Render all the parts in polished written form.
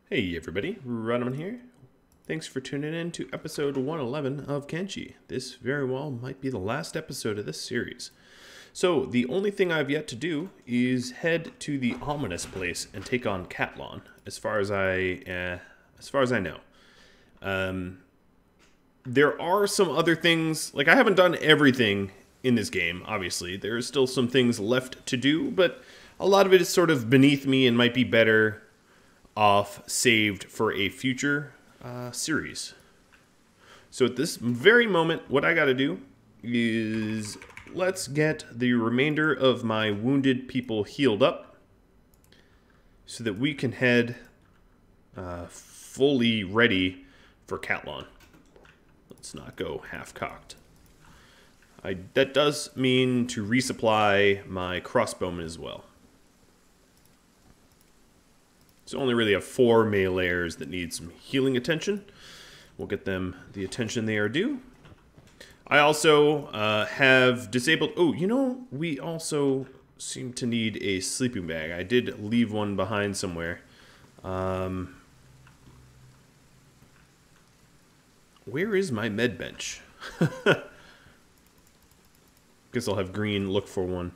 Hey everybody, Rhadamant here. Thanks for tuning in to episode 111 of Kenshi. This very well might be the last episode of this series. So the only thing I've yet to do is head to the ominous place and take on Cat-Lon, as far as I know. There are some other things, like I haven't done everything in this game, obviously. There are still some things left to do, but a lot of it is sort of beneath me and might be better off saved for a future series. So at this very moment, what I gotta do is let's get the remainder of my wounded people healed up so that we can head fully ready for CatLon. Let's not go half-cocked. That does mean to resupply my crossbowmen as well. So only really have 4 meleeers that need some healing attention. We'll get them the attention they are due. I also have disabled... Oh, you know, we also seem to need a sleeping bag. I did leave one behind somewhere. Where is my med bench? Guess I'll have Green look for one.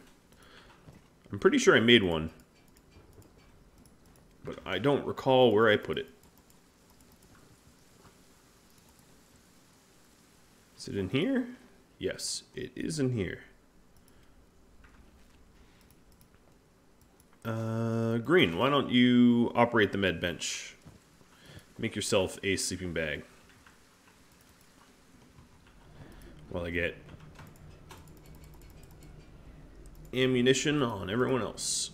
I'm pretty sure I made one, but I don't recall where I put it. Is it in here? Yes, it is in here. Green, why don't you operate the med bench? Make yourself a sleeping bag. While I get ammunition on everyone else.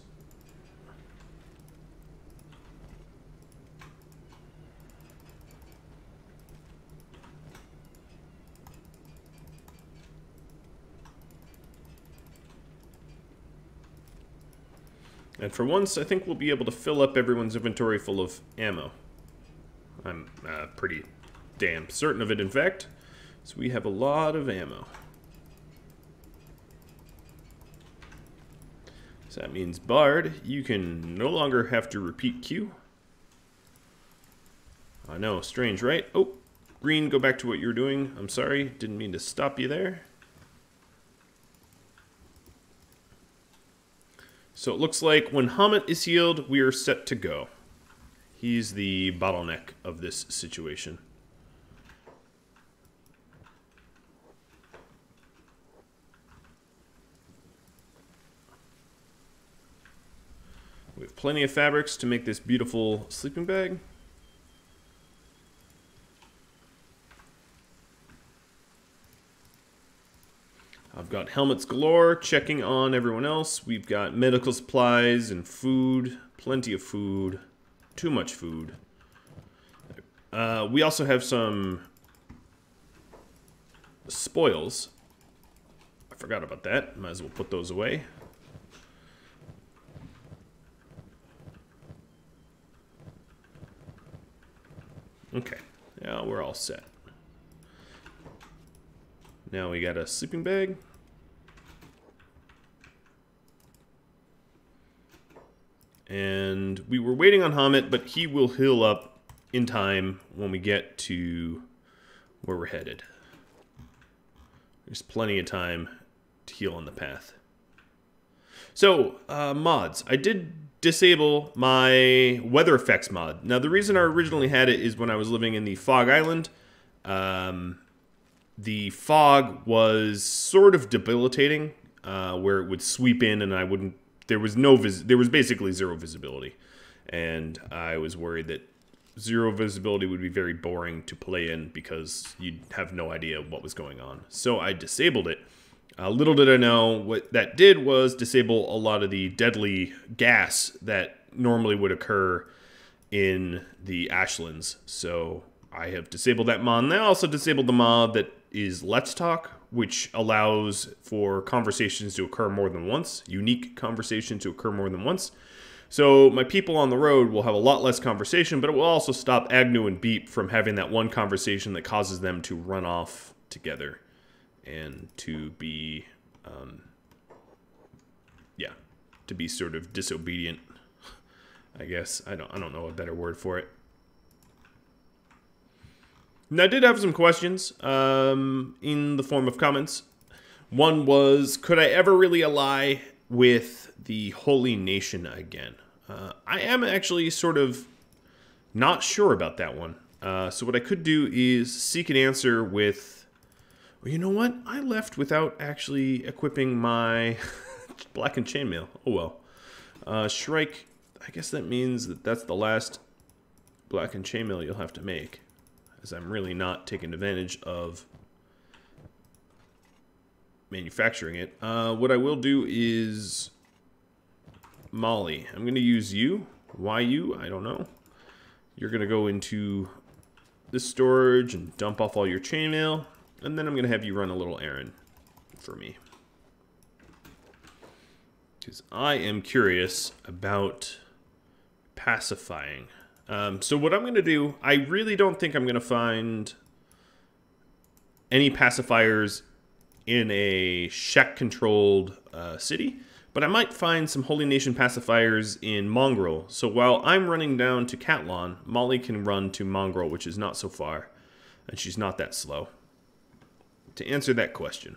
And for once, I think we'll be able to fill up everyone's inventory full of ammo. I'm pretty damn certain of it, in fact. So we have a lot of ammo. So that means, Bard, you can no longer have to repeat Q. I know, strange, right? Oh, Green, go back to what you were doing. I'm sorry, didn't mean to stop you there. So it looks like when Rhadamant is healed, we are set to go. He's the bottleneck of this situation. We have plenty of fabrics to make this beautiful sleeping bag. I've got helmets galore, checking on everyone else. We've got medical supplies and food, plenty of food, too much food. We also have some spoils. I forgot about that. Might as well put those away. Okay, now we're all set. Now we got a sleeping bag. And we were waiting on Rhadamant, but he will heal up in time when we get to where we're headed. There's plenty of time to heal on the path. So, mods. I did disable my weather effects mod. Now, the reason I originally had it is when I was living in the Fog Island. The fog was sort of debilitating, where it would sweep in and I wouldn't. There was basically zero visibility, and I was worried that zero visibility would be very boring to play in because you'd have no idea what was going on. So I disabled it. Little did I know what that did was disable a lot of the deadly gas that normally would occur in the Ashlands. So I have disabled that mod. And I also disabled the mod that is Let's Talk, which allows for conversations to occur more than once, unique conversations to occur more than once. So my people on the road will have a lot less conversation, but it will also stop Agnew and Beep from having that one conversation that causes them to run off together and to be, to be sort of disobedient, I guess. I don't know a better word for it. And I did have some questions in the form of comments. One was, could I ever really ally with the Holy Nation again? I am actually sort of not sure about that one. So what I could do is seek an answer with... Well, you know what? I left without actually equipping my blackened chainmail. Oh well. Shrike, I guess that means that that's the last blackened chainmail you'll have to make, as I'm really not taking advantage of manufacturing it. What I will do is... Molly, I'm going to use you. Why you? I don't know. You're going to go into this storage and dump off all your chainmail, and then I'm going to have you run a little errand for me. Because I am curious about pacifying. So what I'm going to do, I really don't think I'm going to find any pacifiers in a Shek-controlled city, but I might find some Holy Nation pacifiers in Mongrel. So while I'm running down to CatLon, Molly can run to Mongrel, which is not so far, and she's not that slow. To answer that question,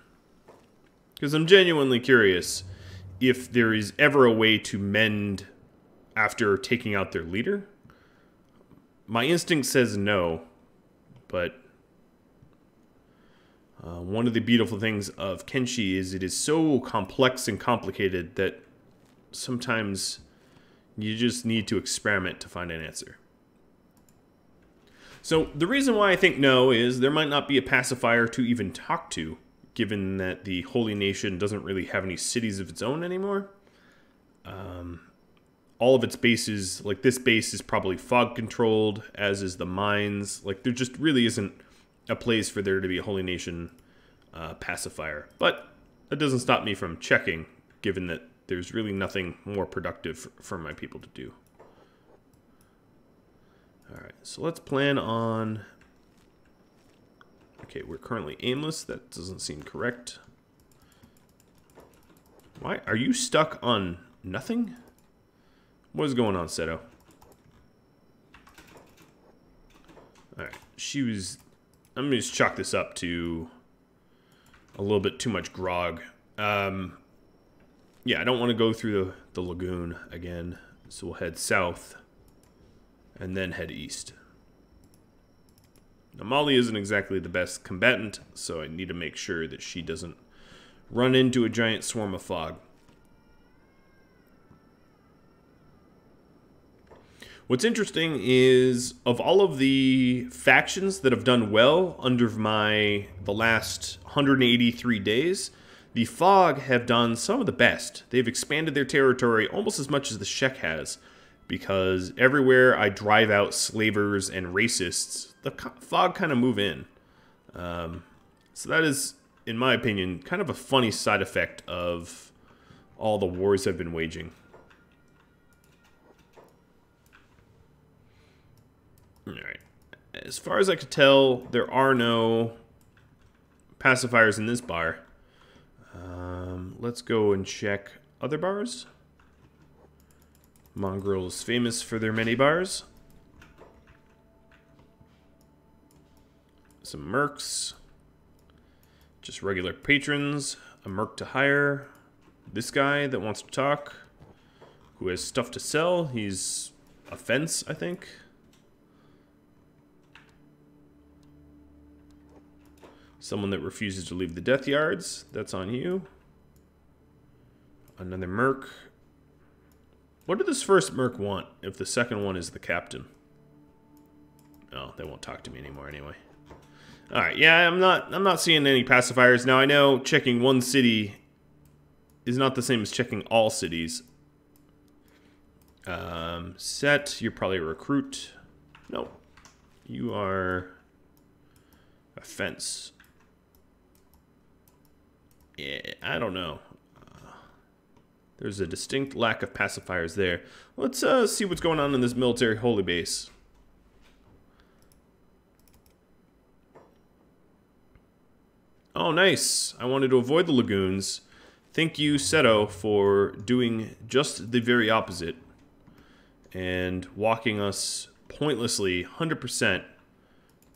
because I'm genuinely curious if there is ever a way to mend after taking out their leader. My instinct says no, but one of the beautiful things of Kenshi is it is so complex and complicated that sometimes you just need to experiment to find an answer. So the reason why I think no is there might not be a pacifier to even talk to, given that the Holy Nation doesn't really have any cities of its own anymore. All of its bases, like this base, is probably fog controlled, as is the mines. Like there just really isn't a place for there to be a Holy Nation pacifier. But that doesn't stop me from checking, given that there's really nothing more productive for my people to do. Alright, so let's plan on... Okay, we're currently aimless. That doesn't seem correct. Why? Are you stuck on nothing? What is going on, Seto? Alright, she was... I'm going to just chalk this up to a little bit too much grog. Yeah, I don't want to go through the lagoon again, so we'll head south and then head east. Now, Molly isn't exactly the best combatant, so I need to make sure that she doesn't run into a giant swarm of fog. What's interesting is, of all of the factions that have done well under the last 183 days, the Fog have done some of the best. They've expanded their territory almost as much as the Shek has, because everywhere I drive out slavers and racists, the Fog kind of move in. So that is, in my opinion, kind of a funny side effect of all the wars I've been waging. Alright, as far as I could tell, there are no pacifiers in this bar. Let's go and check other bars. Mongrel is famous for their many bars. Some mercs. Just regular patrons. A merc to hire. This guy that wants to talk, who has stuff to sell. He's a fence, I think. Someone that refuses to leave the death yards. That's on you. Another merc. What did this first merc want if the second one is the captain? Oh, they won't talk to me anymore anyway. Alright, yeah, I'm not seeing any pacifiers. Now I know checking one city is not the same as checking all cities. Set, you're probably a recruit. No. You are a fence. Yeah, I don't know. There's a distinct lack of pacifiers there. Let's see what's going on in this military holy base. Oh, nice. I wanted to avoid the lagoons. Thank you, Seto, for doing just the very opposite and walking us pointlessly 100%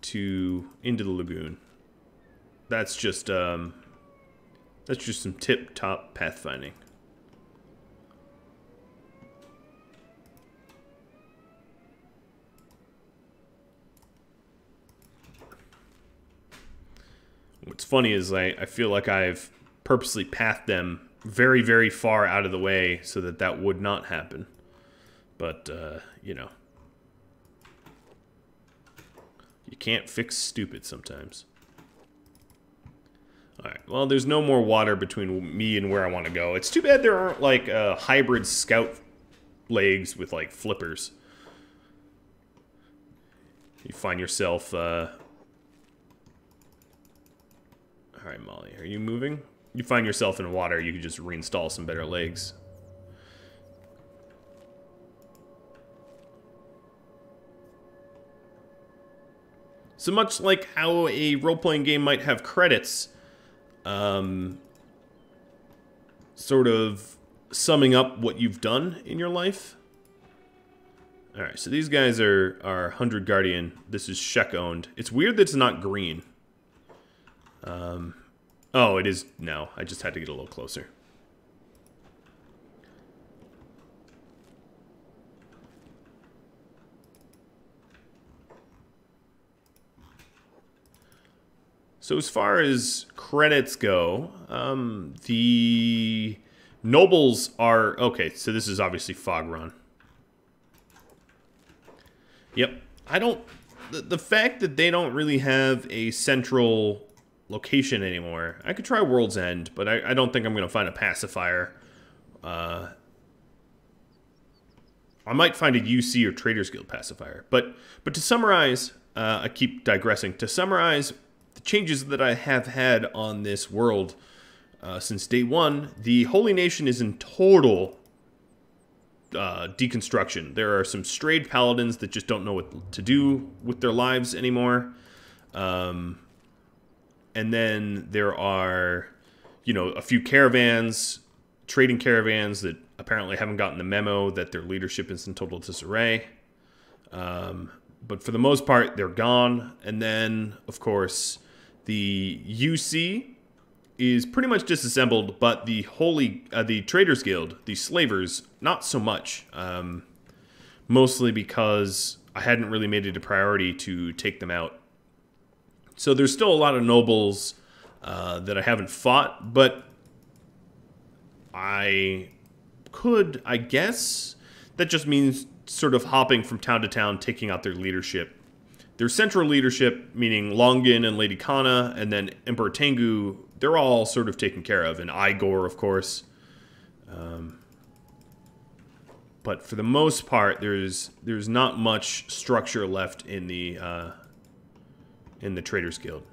into the lagoon. That's just some tip-top pathfinding. What's funny is I feel like I've purposely pathed them very, very far out of the way so that that would not happen. But, you know. You can't fix stupid sometimes. Alright, well, there's no more water between me and where I want to go. It's too bad there aren't, like, hybrid scout legs with, like, flippers. You find yourself, Alright, Molly, are you moving? You find yourself in water, you can just reinstall some better legs. So much like how a role-playing game might have credits, sort of summing up what you've done in your life. Alright, so these guys are 100 Guardian. This is Shek owned. It's weird that it's not green. Oh, it is now. I just had to get a little closer. So as far as credits go, the nobles are... Okay, so this is obviously Fogron. Yep. I don't... The fact that they don't really have a central location anymore. I could try World's End, but I don't think I'm going to find a pacifier. I might find a UC or Traders Guild pacifier. But to summarize, I keep digressing. To summarize the changes that I have had on this world since day one, the Holy Nation is in total deconstruction. There are some strayed paladins that just don't know what to do with their lives anymore. And then there are, you know, a few caravans, trading caravans that apparently haven't gotten the memo that their leadership is in total disarray. But for the most part, they're gone. And then, of course, the UC is pretty much disassembled, but the the Traders Guild, the slavers, not so much. Mostly because I hadn't really made it a priority to take them out. So there's still a lot of nobles that I haven't fought, but I could, I guess, that just means sort of hopping from town to town, taking out their leadership. Their central leadership, meaning Longin and Lady Kana, and then Emperor Tengu, they're all sort of taken care of, and Igor, of course. But for the most part, there's not much structure left in the Traders Guild,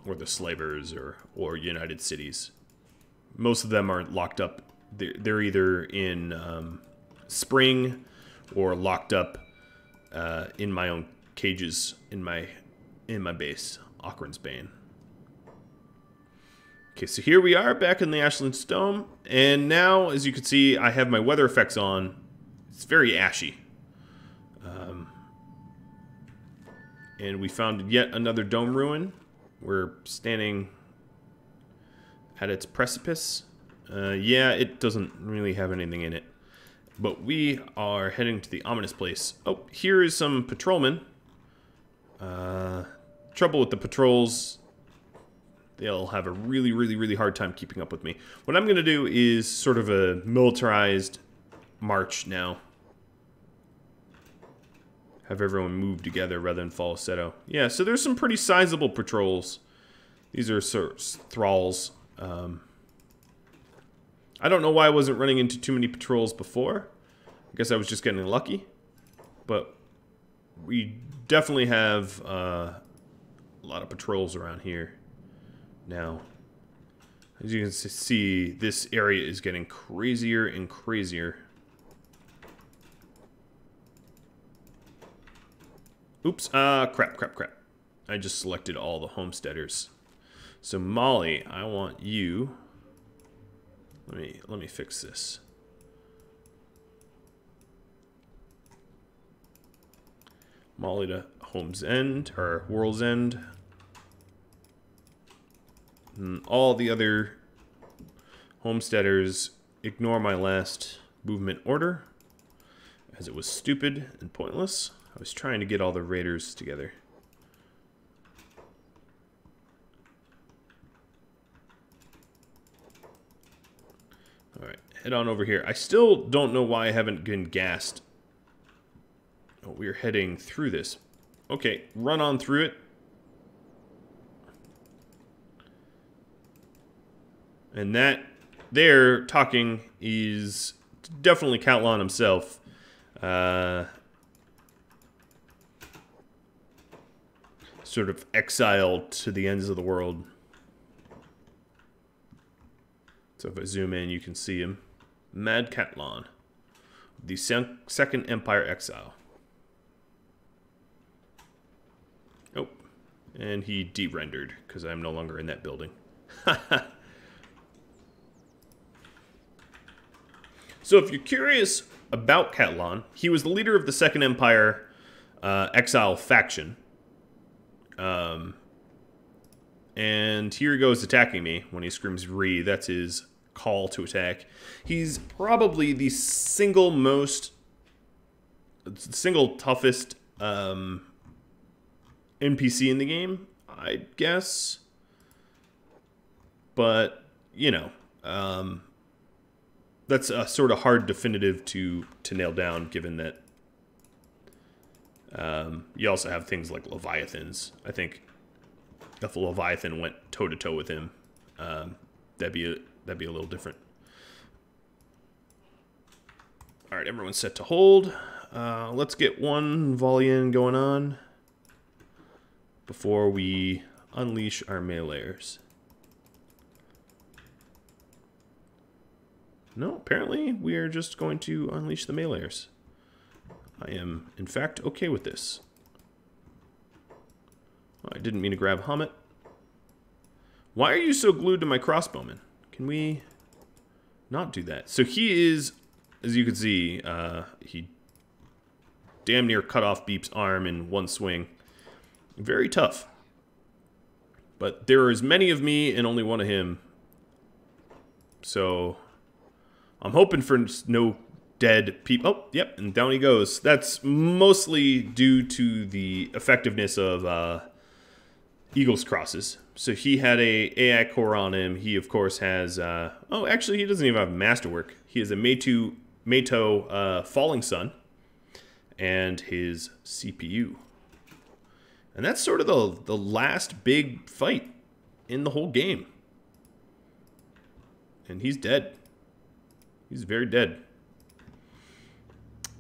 or the Slavers, or United Cities. Most of them are locked up. They're either in Spring or locked up in my own cages in my base, Ockran's Bane. Okay, so here we are back in the Ashland Stone, and now, as you can see, I have my weather effects on. It's very ashy. And we found yet another dome ruin. We're standing at its precipice. Yeah, it doesn't really have anything in it. But we are heading to the ominous place. Oh, here is some patrolmen. Trouble with the patrols. They'll have a really, really, really hard time keeping up with me. What I'm going to do is sort of a militarized march now. Have everyone move together rather than falsetto. Yeah, so there's some pretty sizable patrols. These are sort of thralls. I don't know why I wasn't running into too many patrols before. I guess I was just getting lucky. But we definitely have a lot of patrols around here now. As you can see, this area is getting crazier and crazier. Oops, crap. I just selected all the homesteaders. So Molly, I want you... Let me fix this. Molly to Home's End, or World's End. And all the other homesteaders ignore my last movement order, as it was stupid and pointless. I was trying to get all the raiders together. Alright, head on over here. I still don't know why I haven't been gassed. Oh, we're heading through this. Okay, run on through it. And that there talking is definitely CatLon himself. Sort of exiled to the ends of the world. So if I zoom in, you can see him. Mad CatLon, the Second Empire exile. Oh, and he de-rendered because I'm no longer in that building. So if you're curious about CatLon, he was the leader of the Second Empire exile faction. And here he goes attacking me when he screams "Re." That's his call to attack. He's probably the single toughest NPC in the game, I guess. But, you know, that's a sort of hard definitive to nail down, given that you also have things like Leviathans. I think if a Leviathan went toe-to-toe with him, that'd be a little different. All right, everyone's set to hold. Let's get one volley in going on before we unleash our meleeers. No, apparently we are just going to unleash the meleeers. I am, in fact, okay with this. Oh, I didn't mean to grab Hamet. Why are you so glued to my crossbowman? Can we not do that? So he is, as you can see, he damn near cut off Beep's arm in one swing. Very tough. But there are as many of me and only one of him. So I'm hoping for no dead people. Oh, yep, and down he goes. That's mostly due to the effectiveness of Eagle's crosses. So he had a AI core on him. He, of course, has... oh, actually, he doesn't even have Masterwork. He has a Meito Falling Sun and his CPU. And that's sort of the last big fight in the whole game. And he's dead. He's very dead.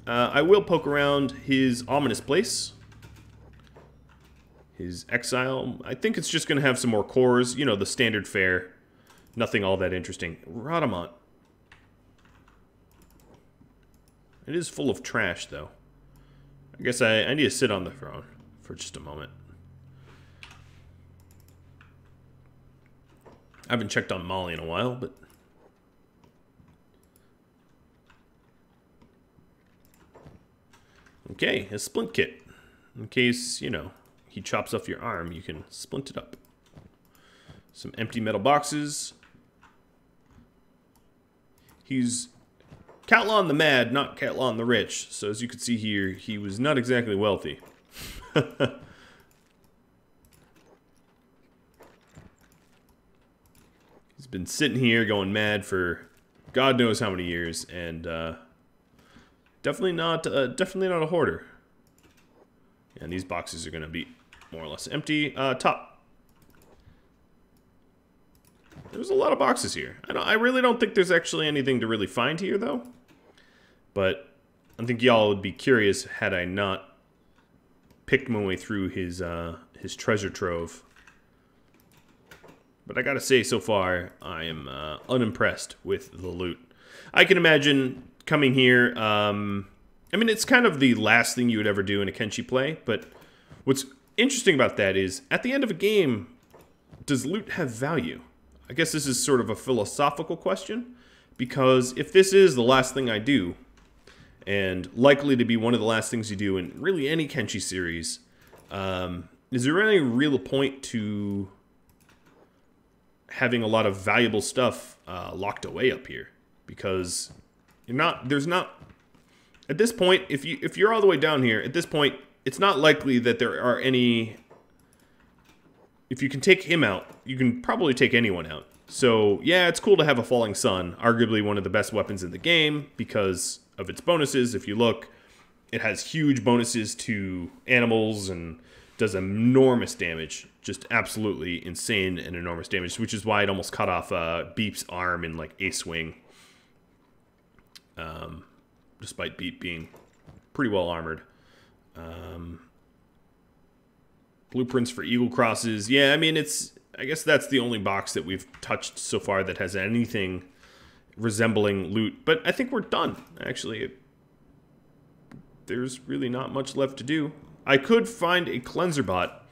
I will poke around his ominous place. His exile. I think it's just going to have some more cores. You know, the standard fare. Nothing all that interesting. Rhadamant. It is full of trash, though. I guess I need to sit on the throne for just a moment. I haven't checked on Molly in a while, but... Okay, a splint kit. In case, you know, he chops off your arm, you can splint it up. Some empty metal boxes. He's CatLon the Mad, not CatLon the Rich. So as you can see here, he was not exactly wealthy. He's been sitting here going mad for God knows how many years, and definitely not a hoarder. And these boxes are going to be more or less empty. Top. There's a lot of boxes here. I really don't think there's actually anything to really find here, though. But I think y'all would be curious had I not picked my way through his treasure trove. But I gotta say, so far, I am unimpressed with the loot. I can imagine coming here, I mean, it's kind of the last thing you would ever do in a Kenshi play, but what's interesting about that is, at the end of a game, does loot have value? I guess this is sort of a philosophical question, because if this is the last thing I do, and likely to be one of the last things you do in really any Kenshi series, Is there any real point to having a lot of valuable stuff locked away up here? Because there's not, at this point, if you're all the way down here, at this point, it's not likely that there are any, if you can take him out, you can probably take anyone out. So, yeah, it's cool to have a falling sun, arguably one of the best weapons in the game because of its bonuses. If you look, it has huge bonuses to animals and does enormous damage. Just absolutely insane and enormous damage, which is why it almost cut off Beep's arm in, like, a swing. Despite Beep being pretty well armored. Blueprints for eagle crosses. Yeah, I mean, I guess that's the only box that we've touched so far that has anything resembling loot. But I think we're done, actually. There's really not much left to do. I could find a cleanser bot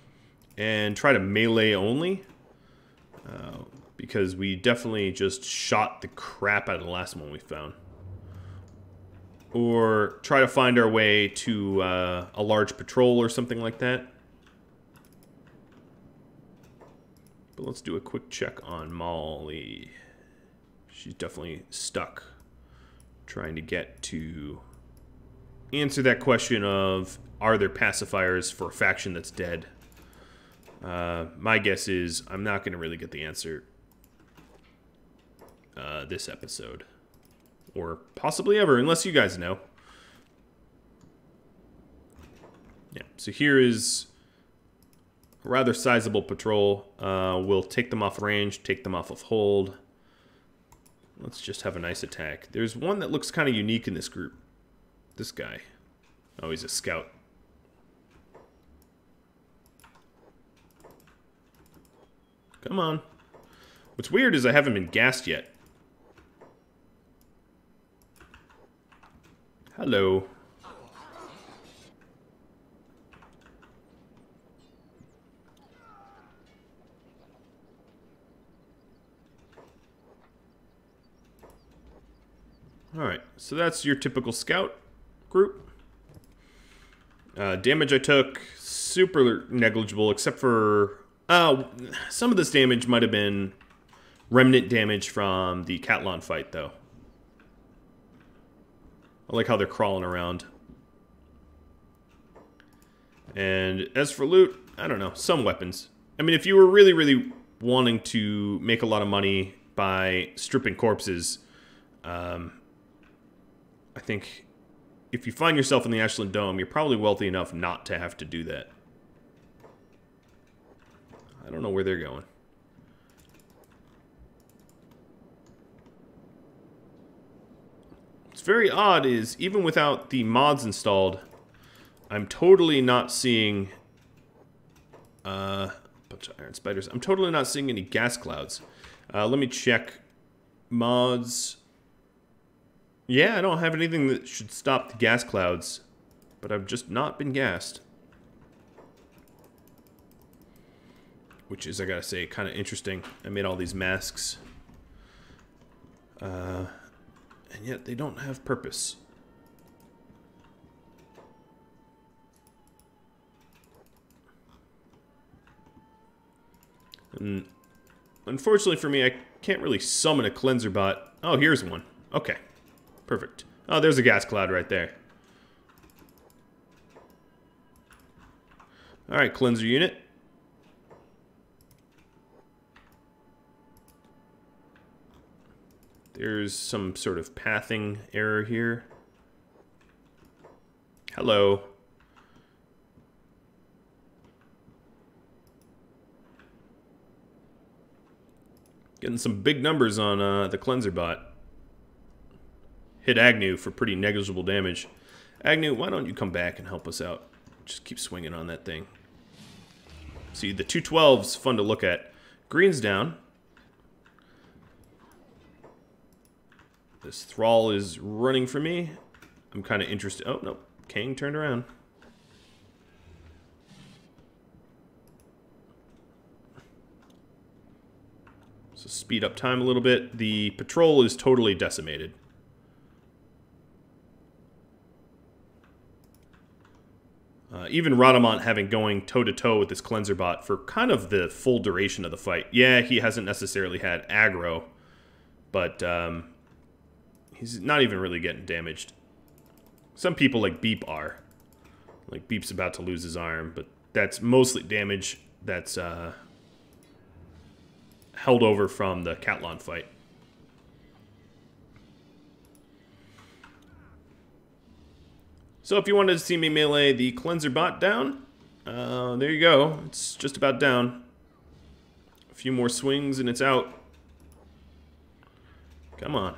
and try to melee only. Because we definitely just shot the crap out of the last one we found. Or try to find our way to a large patrol or something like that. But let's do a quick check on Molly. She's definitely stuck trying to get to answer that question of, are there pacifiers for a faction that's dead? My guess is I'm not going to really get the answer this episode. Or possibly ever, unless you guys know. Yeah, so here is a rather sizable patrol. We'll take them off range, take them off of hold. Let's just have a nice attack. There's one that looks kind of unique in this group. This guy. Oh, he's a scout. Come on. What's weird is I haven't been gassed yet. Hello. Alright, so that's your typical scout group. Damage I took, super negligible, except for... some of this damage might have been remnant damage from the CatLon fight, though. I like how they're crawling around. And as for loot, I don't know, some weapons. I mean, if you were really, really wanting to make a lot of money by stripping corpses, I think if you find yourself in the Ashland Dome, you're probably wealthy enough not to have to do that. I don't know where they're going. What's very odd is, even without the mods installed, I'm totally not seeing... bunch of iron spiders. I'm totally not seeing any gas clouds. Let me check mods. Yeah, I don't have anything that should stop the gas clouds, but I've just not been gassed. Which is, I gotta say, kind of interesting. I made all these masks. And yet they don't have purpose. And unfortunately for me, I can't really summon a cleanser bot. Oh, here's one. Okay. Perfect. Oh, there's a gas cloud right there. Alright, cleanser unit. There's some sort of pathing error here. Hello. Getting some big numbers on the cleanser bot. Hit Agnew for pretty negligible damage. Agnew, why don't you come back and help us out? Just keep swinging on that thing. See, the 212's fun to look at. Green's down. This Thrall is running for me. I'm kind of interested. Oh, no. Kang turned around. So speed up time a little bit. The patrol is totally decimated. Even Rhadamant having going toe-to-toe with this cleanser bot for kind of the full duration of the fight. Yeah, he hasn't necessarily had aggro, but he's not even really getting damaged. Some people like Beep are. Like Beep's about to lose his arm, but that's mostly damage that's held over from the CatLon fight. So if you wanted to see me melee the cleanser bot down, there you go. It's just about down. A few more swings and it's out. Come on.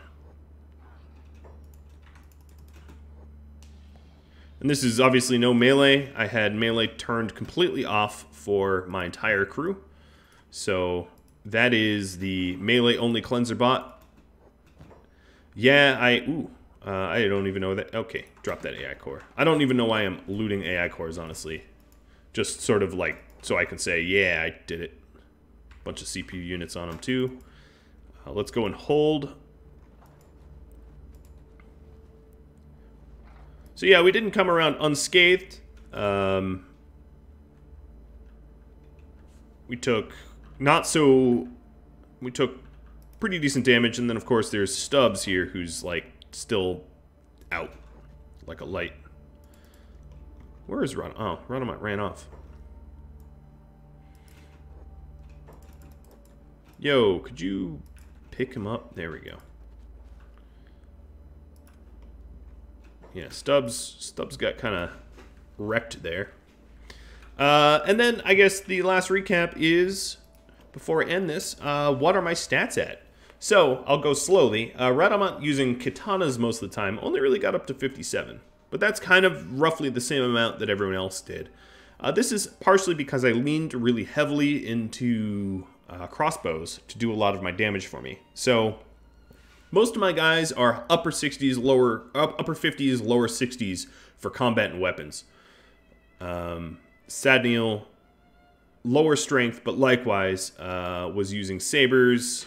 And this is obviously no melee. I had melee turned completely off for my entire crew. So that is the melee only cleanser bot. Yeah, I don't even know that. Okay, drop that AI core. I don't even know why I'm looting AI cores, honestly. Just sort of like, so I can say, yeah, I did it. Bunch of CPU units on them too. Let's go and hold. So yeah, we didn't come around unscathed. We took pretty decent damage, and then of course there's Stubbs here who's like still out like a light. Where is Rhadamant? Oh, Rhadamant ran off. Yo, could you pick him up? There we go. Yeah, Stubbs got kind of wrecked there. And then I guess the last recap is, before I end this, what are my stats at? So, I'll go slowly. Rhadamant using katanas most of the time only really got up to 57. But that's kind of roughly the same amount that everyone else did. This is partially because I leaned really heavily into crossbows to do a lot of my damage for me. So, most of my guys are upper 50s, lower 60s for combat and weapons. Sadniel, lower strength, but likewise was using sabers,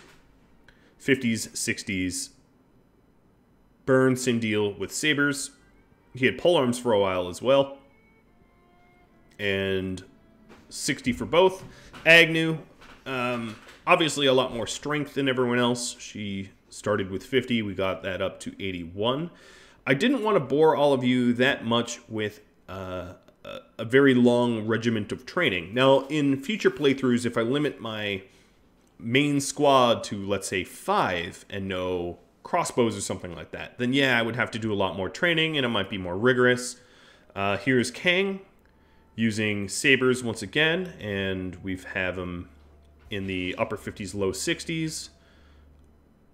50s, 60s. Burn Sindel with sabers. He had polearms for a while as well. And 60 for both. Agnew, obviously a lot more strength than everyone else. She started with 50. We got that up to 81. I didn't want to bore all of you that much with a very long regiment of training. Now, in future playthroughs, if I limit my main squad to, let's say, 5 and no crossbows or something like that, then yeah, I would have to do a lot more training and it might be more rigorous. Here's Kang using sabers once again, and we've have him in the upper 50s, low 60s.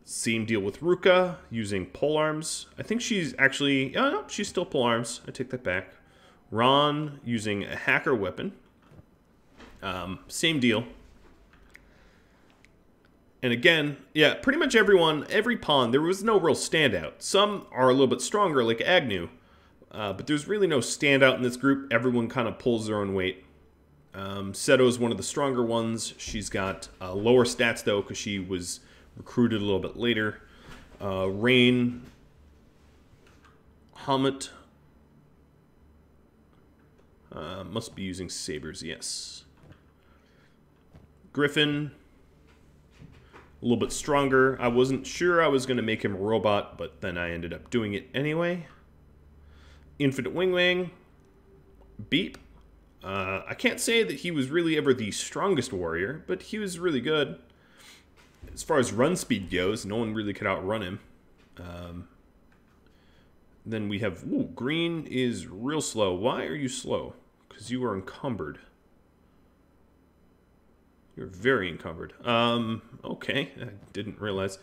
Same deal with Ruka using polearms. I think she's actually, oh no, she's still polearms. I take that back. Ron using a hacker weapon. Same deal. And again, yeah, pretty much everyone, every pawn, there was no real standout. Some are a little bit stronger, like Agnew. But there's really no standout in this group. Everyone kind of pulls their own weight. Seto's one of the stronger ones. She's got lower stats, though, because she was recruited a little bit later. Rain. Hamet. Must be using sabers, yes. Griffin. A little bit stronger. I wasn't sure I was going to make him a robot, but then I ended up doing it anyway. Infinite Wing Wang. Beep. I can't say that he was really ever the strongest warrior, but he was really good. As far as run speed goes, no one really could outrun him. Then we have... Ooh, green is real slow. Why are you slow? Because you are encumbered. You're very encumbered. Okay. I didn't realize.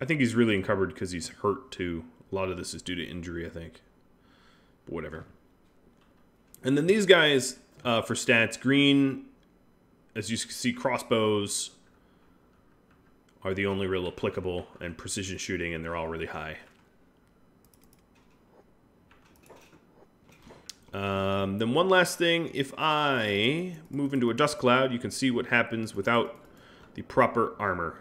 I think he's really encumbered because he's hurt, too. A lot of this is due to injury, I think. But whatever. And then these guys, for stats, green, as you can see, crossbows are the only real applicable, and precision shooting, and they're all really high. Then one last thing, if I move into a dust cloud, you can see what happens without the proper armor.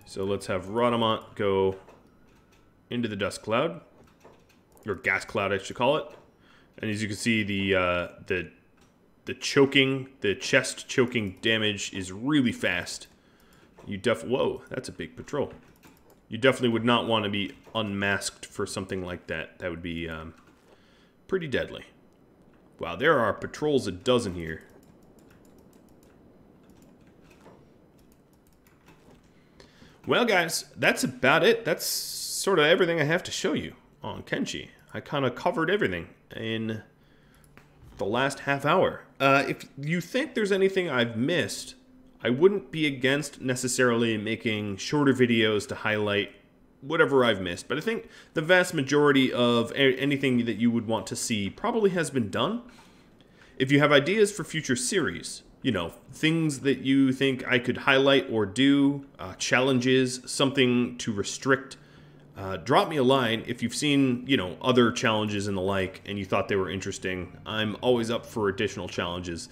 So let's have Rhadamant go into the dust cloud, or gas cloud, I should call it. And as you can see, the choking, the chest choking damage is really fast. Whoa, that's a big patrol. You definitely would not want to be unmasked for something like that. That would be pretty deadly. Wow, there are patrols a dozen here. Well, guys, that's about it. That's sort of everything I have to show you on Kenshi. I kind of covered everything in the last half hour. If you think there's anything I've missed, I wouldn't be against necessarily making shorter videos to highlight whatever I've missed. But I think the vast majority of anything that you would want to see probably has been done. If you have ideas for future series, you know, things that you think I could highlight or do, challenges, something to restrict, drop me a line. If you've seen, you know, other challenges and the like, and you thought they were interesting, I'm always up for additional challenges.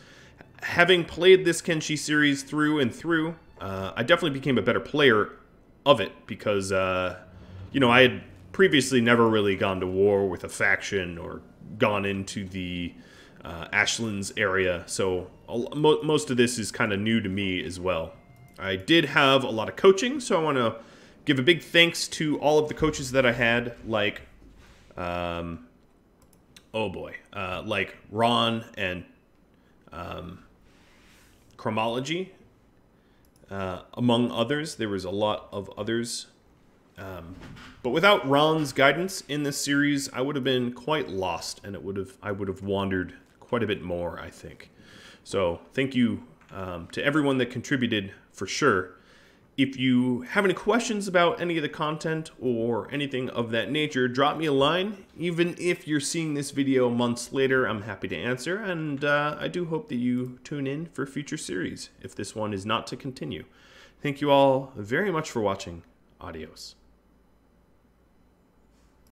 Having played this Kenshi series through and through, I definitely became a better player of it because, you know, I had previously never really gone to war with a faction or gone into the Ashland's area, so most of this is kind of new to me as well. I did have a lot of coaching, so I want to give a big thanks to all of the coaches that I had, like, oh boy, like Ron and Chromology, among others. There was a lot of others. But without Ron's guidance in this series, I would have been quite lost, and I would have wandered quite a bit more, I think. So thank you to everyone that contributed for sure. If you have any questions about any of the content or anything of that nature, drop me a line. Even if you're seeing this video months later, I'm happy to answer, and I do hope that you tune in for future series if this one is not to continue. Thank you all very much for watching. Adios.